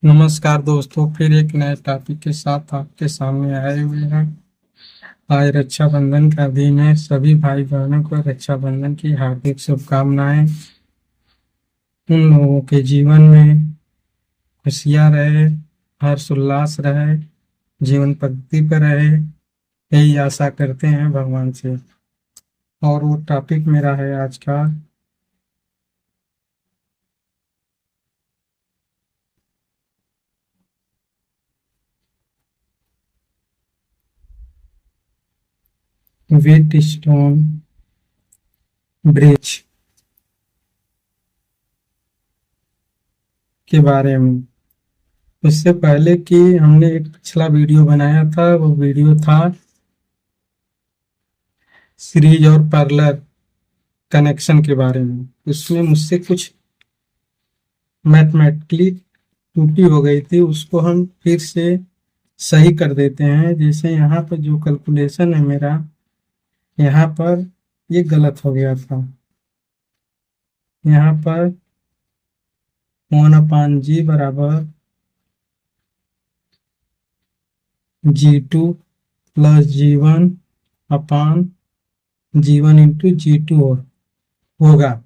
नमस्कार दोस्तों, फिर एक नए टॉपिक के साथ आपके सामने आए हुए हैं। आज रक्षाबंधन का दिन है। सभी भाई बहनों को रक्षाबंधन की हार्दिक शुभकामनाएं। उन लोगों के जीवन में खुशियां रहे, हर्ष उल्लास रहे, जीवन प्रगति पर रहे, यही आशा करते हैं भगवान से। और वो टॉपिक मेरा है आज का व्हीट स्टोन ब्रिज के बारे में। उससे पहले कि हमने एक पिछला वीडियो बनाया था, वो वीडियो था सीरीज और पैरेलल कनेक्शन के बारे में। उसमें मुझसे कुछ मैथमेटिकली त्रुटि हो गई थी, उसको हम फिर से सही कर देते हैं। जैसे यहाँ पर जो कैलकुलेशन है मेरा, यहाँ पर ये गलत हो गया था। यहाँ पर 1/g बराबर G2 plus G1 into G2 होगा।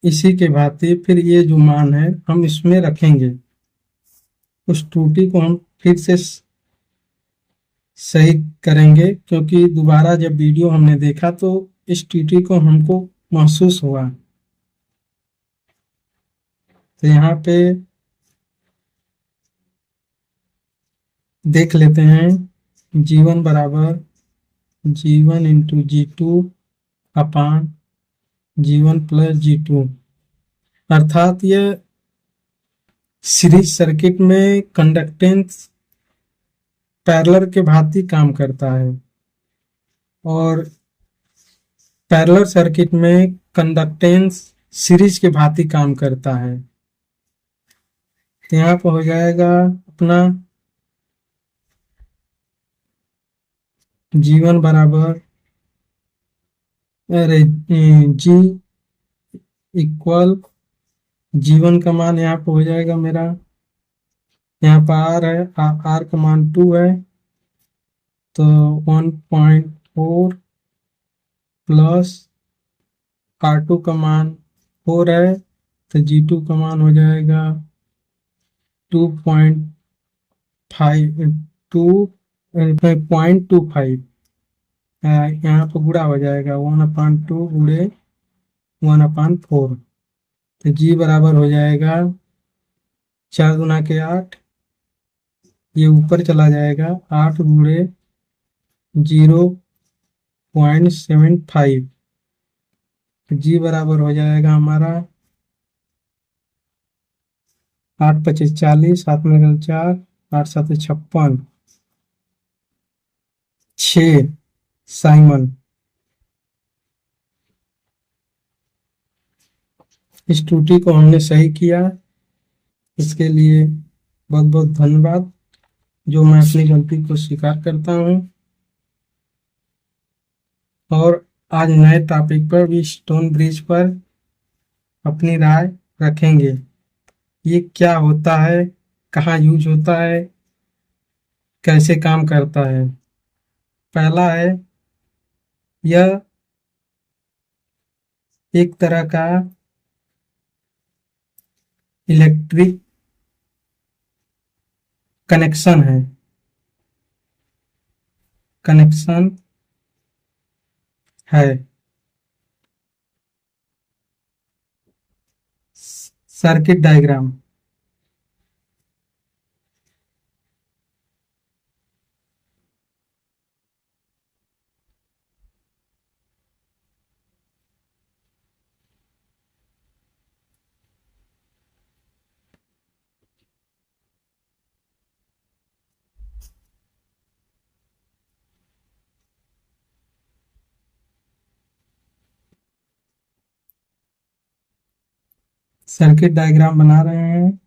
इसी के भांति फिर ये जो मान है हम इसमें रखेंगे। उस त्रुटि को हम फिर से सही करेंगे, क्योंकि दोबारा जब वीडियो हमने देखा तो इस त्रुटि को हमको महसूस हुआ। तो यहाँ पे देख लेते हैं। G1 बराबर G1 इंटू G2 अपान G1 प्लस G2, अर्थात यह सीरीज सर्किट में कंडक्टेंस पैरेलल के भांति काम करता है, और पैरेलल सर्किट में कंडक्टेंस सीरीज के भांति काम करता है। तो यहाँ पर हो जाएगा अपना G1 बराबर G इक्वल G1 का मान यहाँ पर हो जाएगा मेरा, यहाँ पर R है, R का मान 2 है, तो 1.4 प्लस R2 का मान 4 है, तो G2 का मान हो जाएगा 2.25। यहाँ पर गुणा हो जाएगा 1/2 गुणे 1/4। तो G बराबर हो जाएगा 4 गुना के 8, ये ऊपर चला जाएगा 8 गुणे 0.75। G बराबर हो जाएगा हमारा 8×25 40, 7 में 4, 8×7 56, 6 साइमन। इस त्रुटि को हमने सही किया, इसके लिए बहुत बहुत धन्यवाद। जो मैं अपनी गलती को स्वीकार करता हूँ, और आज नए टॉपिक पर भी स्टोन ब्रिज पर अपनी राय रखेंगे। ये क्या होता है, कहाँ यूज होता है, कैसे काम करता है। पहला है, यह एक तरह का इलेक्ट्रिक कनेक्शन है, सर्किट डायग्राम। सर्किट डायग्राम बना रहे हैं,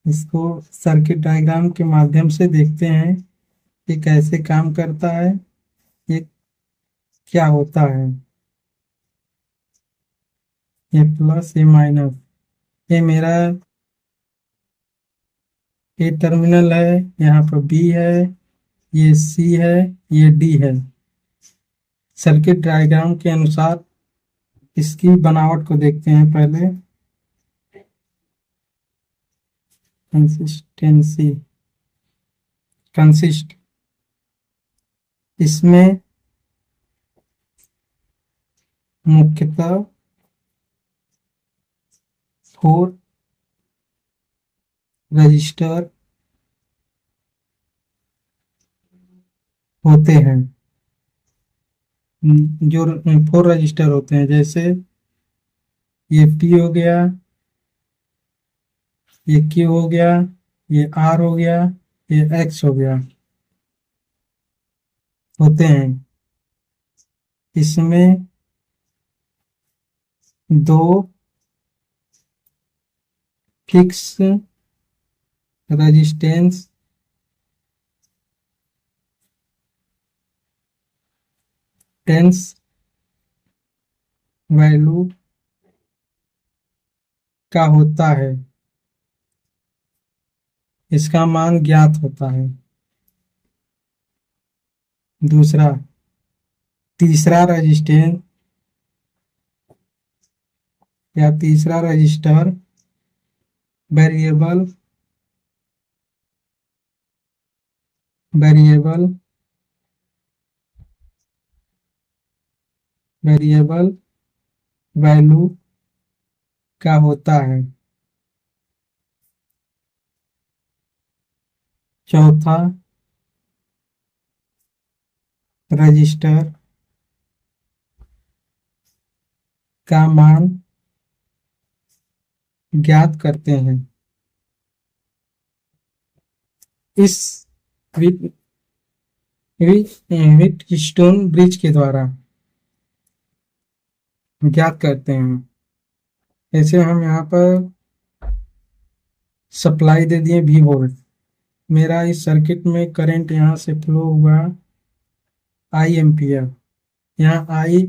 इसको सर्किट डायग्राम के माध्यम से देखते हैं कि कैसे काम करता है, ये क्या होता है। ये प्लस, ये माइनस, ये मेरा ए टर्मिनल है, यहाँ पर बी है, ये सी है, ये डी है। सर्किट डायग्राम के अनुसार इसकी बनावट को देखते हैं पहले। कंसिस्टेंसी, कंसिस्ट, इसमें मुख्यतः 4 रजिस्टर होते हैं। जो 4 रजिस्टर होते हैं, जैसे ये पी हो गया, ये क्यू हो गया, ये आर हो गया, ये एक्स हो गया, होते हैं। इसमें 2 फिक्स रेजिस्टेंस टेंस वैल्यू का होता है, इसका मान ज्ञात होता है। दूसरा, तीसरा रजिस्टेंस या तीसरा register variable variable variable value का होता है। चौथा, रजिस्टर का मान ज्ञात करते हैं। इस व्हीटस्टोन ब्रिज के द्वारा ज्ञात करते हैं। जैसे हम यहाँ पर सप्लाई दे दिए V वोल्ट, मेरा इस सर्किट में करंट यहाँ से फ्लो हुआ I एम्पियर। यहाँ I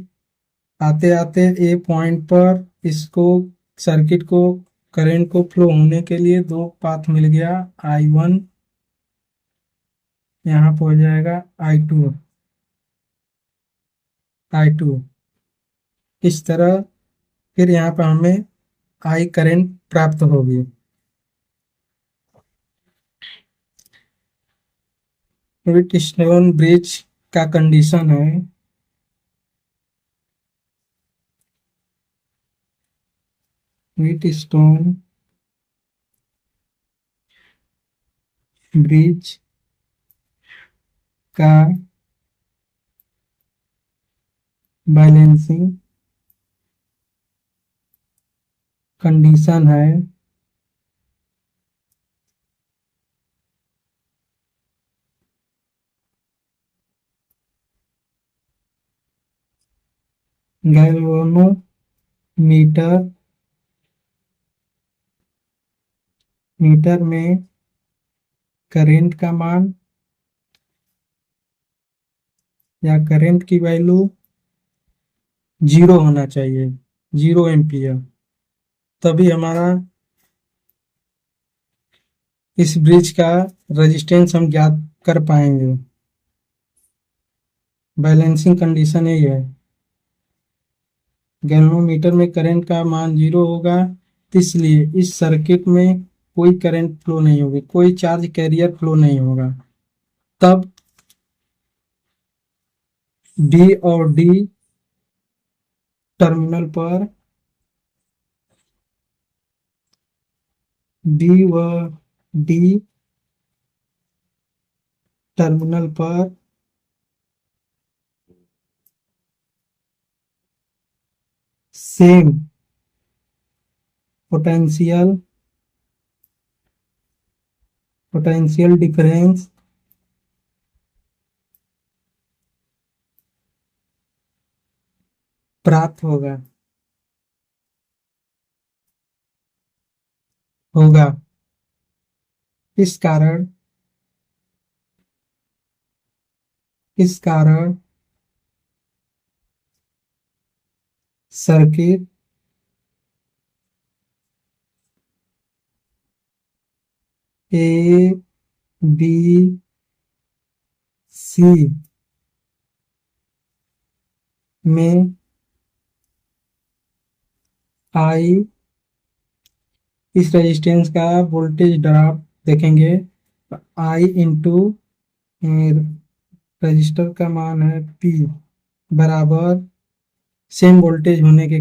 आते आते ए पॉइंट पर इसको सर्किट को करंट को फ्लो होने के लिए 2 पाथ मिल गया, I1 यहाँ पर हो जाएगा I2, I2 इस तरह। फिर यहाँ पर हमें I करंट प्राप्त होगी। व्हीटस्टोन ब्रिज का कंडीशन है, व्हीटस्टोन ब्रिज का बैलेंसिंग कंडीशन है गैल्वेनोमीटर में करंट का मान या करंट की वैल्यू 0 होना चाहिए, 0 एम्पियर, तभी हमारा इस ब्रिज का रेजिस्टेंस हम ज्ञात कर पाएंगे। बैलेंसिंग कंडीशन यही है, गैल्वेनोमीटर में करंट का मान 0 होगा, इसलिए इस सर्किट में कोई करंट फ्लो नहीं होगी, कोई चार्ज कैरियर फ्लो नहीं होगा। तब डी और डी टर्मिनल पर डी व डी टर्मिनल पर सेम पोटेंशियल डिफरेंस प्राप्त होगा होगा इस कारण सर्किट ए बी सी में आई, इस रेजिस्टेंस का वोल्टेज ड्रॉप देखेंगे। आई इंटू रजिस्टर का मान है पी बराबर सेम वोल्टेज होने के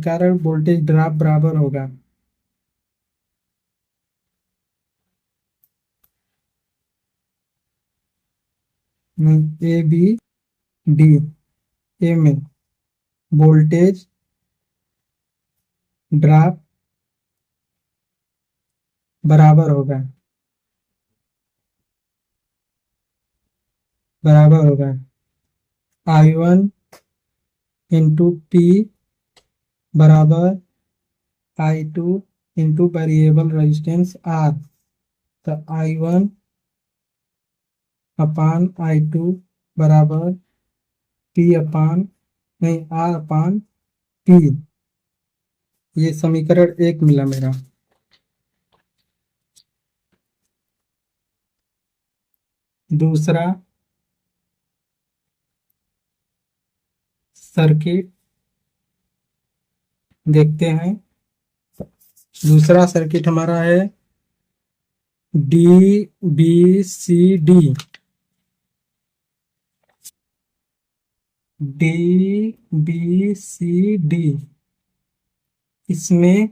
कारण वोल्टेज ड्रॉप बराबर होगा। ए बी डी, ए में वोल्टेज ड्रॉप बराबर होगा आई वन इंटू पी बराबर I two into variable resistance R. तो I one upon I two बराबर पी अपान नहीं आर अपान पी। ये समीकरण 1 मिला मेरा। दूसरा सर्किट देखते हैं। दूसरा सर्किट हमारा है D B C D. D B C D, इसमें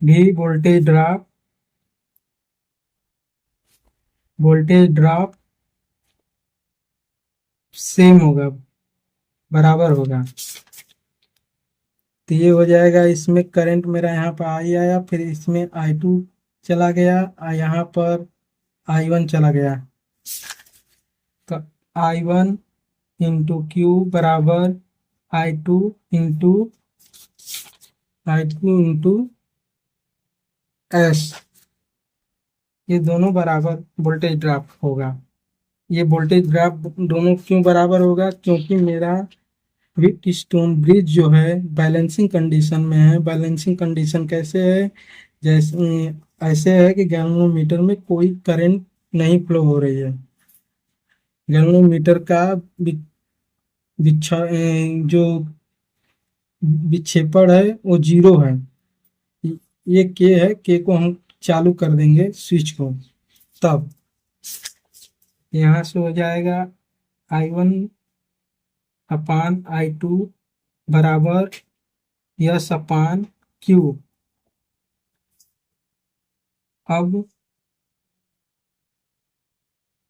भी वोल्टेज ड्रॉप सेम होगा, बराबर होगा। तो ये हो जाएगा। इसमें करंट मेरा यहाँ पर आई आया, फिर इसमें आई टू चला गया, यहाँ पर आई वन चला गया। तो आई वन इंटू क्यू बराबर आई टू इंटू एस। ये दोनों बराबर वोल्टेज ड्रॉप होगा। ये वोल्टेज ड्रॉप दोनों क्यों बराबर होगा? क्योंकि मेरा व्हीटस्टोन ब्रिज जो है बैलेंसिंग कंडीशन में है। बैलेंसिंग कंडीशन कैसे है? जैसे ऐसे है कि गैल्वेनोमीटर में कोई करंट नहीं फ्लो हो रही है। गैल्वेनोमीटर का जो विक्षेपण है वो 0 है। ये के है, के को हम चालू कर देंगे स्विच को, तब यहाँ से हो जाएगा I one upon I two बराबर यस अपान क्यू। अब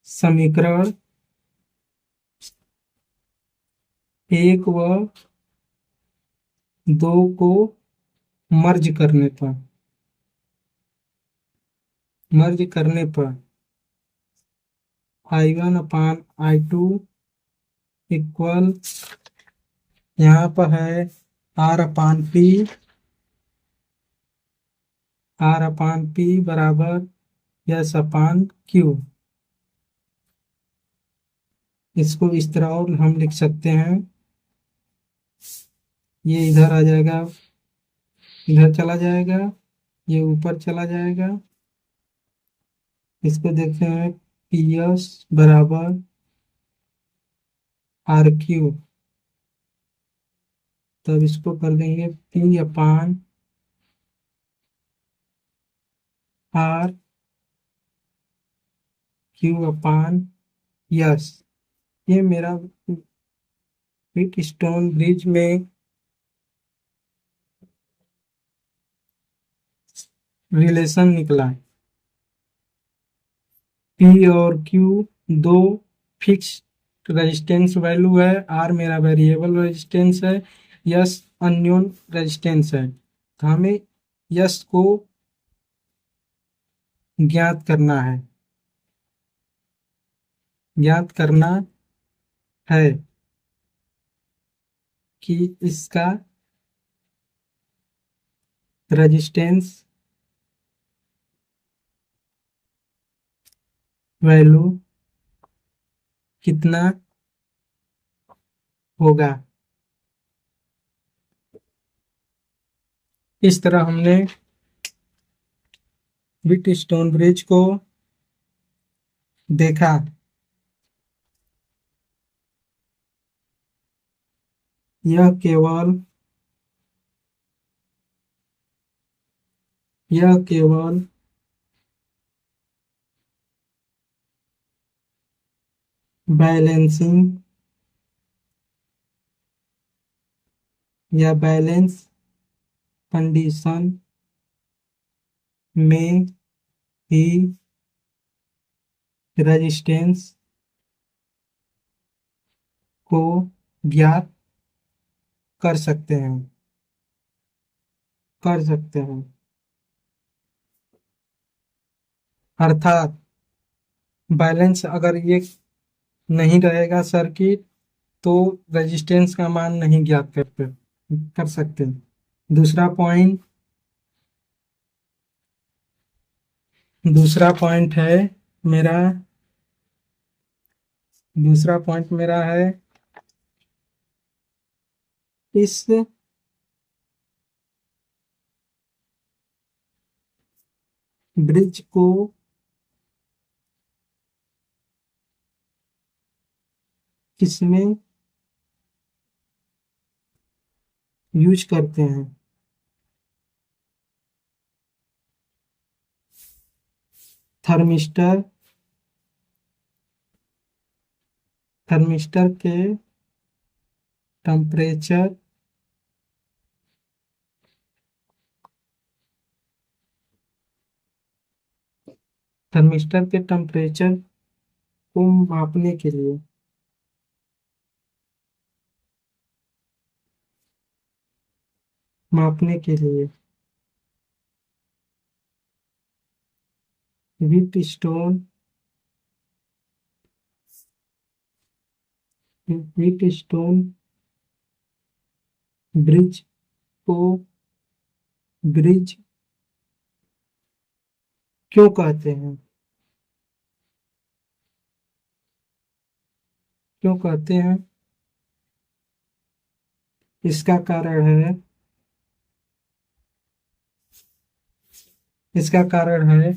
समीकरण 1 व 2 को मर्ज करने पर I one upon I two equal, यहाँ पर है आर अपान पी बराबर यस अपान क्यू। इसको इस तरह और हम लिख सकते हैं। ये इधर आ जाएगा, इधर चला जाएगा, ये ऊपर चला जाएगा। इसको देखते हैं पी एस बराबर आर क्यू। तब इसको कर देंगे P upon R Q upon S. ये मेरा व्हीटस्टोन ब्रिज में रिलेशन निकला है। पी और क्यू दो फिक्स रेजिस्टेंस वैल्यू है, आर मेरा वेरिएबल रेजिस्टेंस है, यस अननोन रेजिस्टेंस है। तो हमें यस को ज्ञात करना है कि इसका रेजिस्टेंस वैल्यू कितना होगा। इस तरह हमने व्हीट स्टोन ब्रिज को देखा। यह केवल यह केवल बैलेंसिंग या बैलेंस कंडीशन में ही रेजिस्टेंस को ज्ञात कर सकते हैं कर सकते हैं अर्थात बैलेंस अगर ये नहीं रहेगा सर्किट, तो रेजिस्टेंस का मान नहीं ज्ञात कर सकते। दूसरा पॉइंट दूसरा पॉइंट है मेरा दूसरा पॉइंट मेरा है इस ब्रिज को किसमें यूज करते हैं। थर्मिस्टर थर्मिस्टर के टेम्परेचर थर्मिस्टर के टेम्परेचर को मापने के लिए wheat stone wheat stone bridge को ब्रिज क्यों कहते हैं क्यों कहते हैं इसका कारण है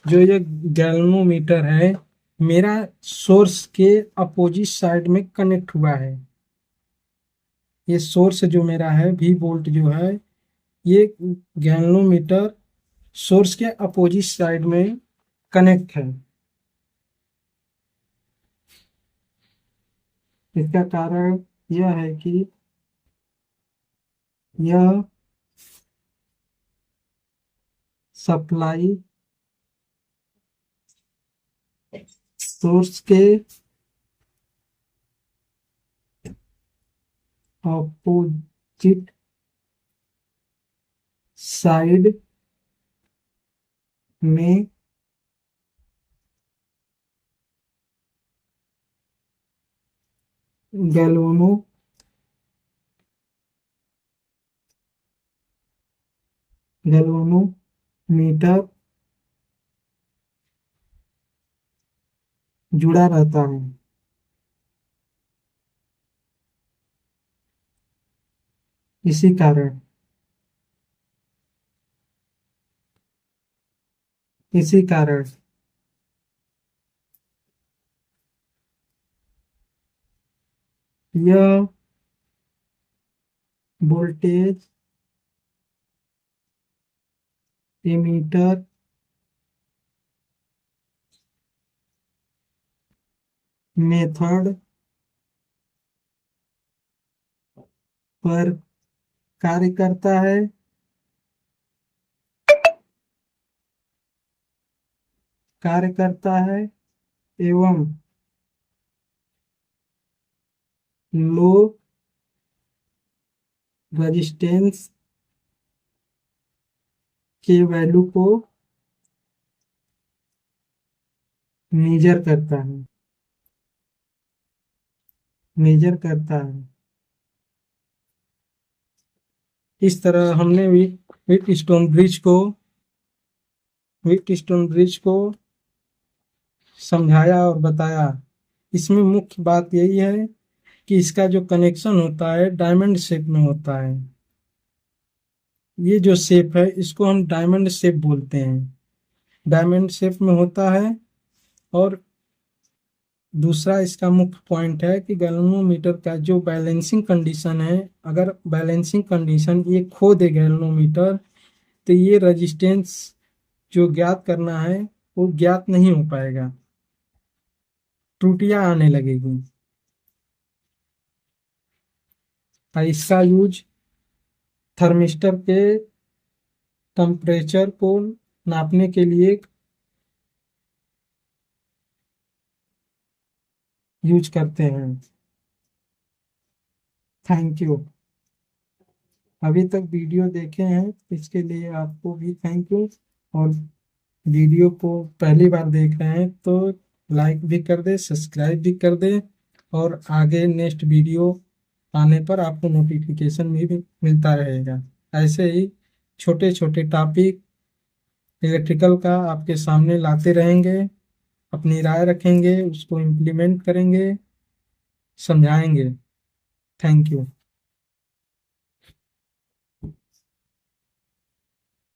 जो ये गैल्वेनोमीटर है मेरा सोर्स के अपोजिट साइड में कनेक्ट हुआ है। ये सोर्स जो मेरा है वी वोल्ट जो है, ये गैल्वेनोमीटर सोर्स के अपोजिट साइड में कनेक्ट है। इसका कारण यह है कि यह सप्लाई सोर्स के अपोजिट साइड में गैल्वेनोमीटर जुड़ा रहता है। इसी कारण इसी कारण यह वोल्टेज एमीटर मेथड पर कार्य करता है एवं लो रेजिस्टेंस के वैल्यू को मेजर करता है। इस तरह हमने व्हीट स्टोन ब्रिज को समझाया और बताया। इसमें मुख्य बात यही है कि इसका जो कनेक्शन होता है डायमंड शेप में होता है। ये जो शेप है इसको हम डायमंड शेप बोलते हैं। डायमंड शेप में होता है। और दूसरा इसका मुख्य पॉइंट है कि गैल्वेनोमीटर का जो बैलेंसिंग कंडीशन है, अगर बैलेंसिंग कंडीशन ये खो दे गैल्वेनोमीटर, तो ये रेजिस्टेंस जो ज्ञात करना है वो ज्ञात नहीं हो पाएगा, त्रुटियां आने लगेगी। और इसका यूज थर्मिस्टर के टेम्परेचर को नापने के लिए यूज करते हैं। Thank you. अभी तक वीडियो देखे हैं इसके लिए आपको भी थैंक यू। और वीडियो को पहली बार देख रहे हैं तो लाइक भी कर दे, सब्सक्राइब भी कर दे, और आगे नेक्स्ट वीडियो आने पर आपको नोटिफिकेशन भी मिलता रहेगा। ऐसे ही छोटे छोटे टॉपिक इलेक्ट्रिकल का आपके सामने लाते रहेंगे, अपनी राय रखेंगे, उसको इम्प्लीमेंट करेंगे, समझाएंगे। Thank you.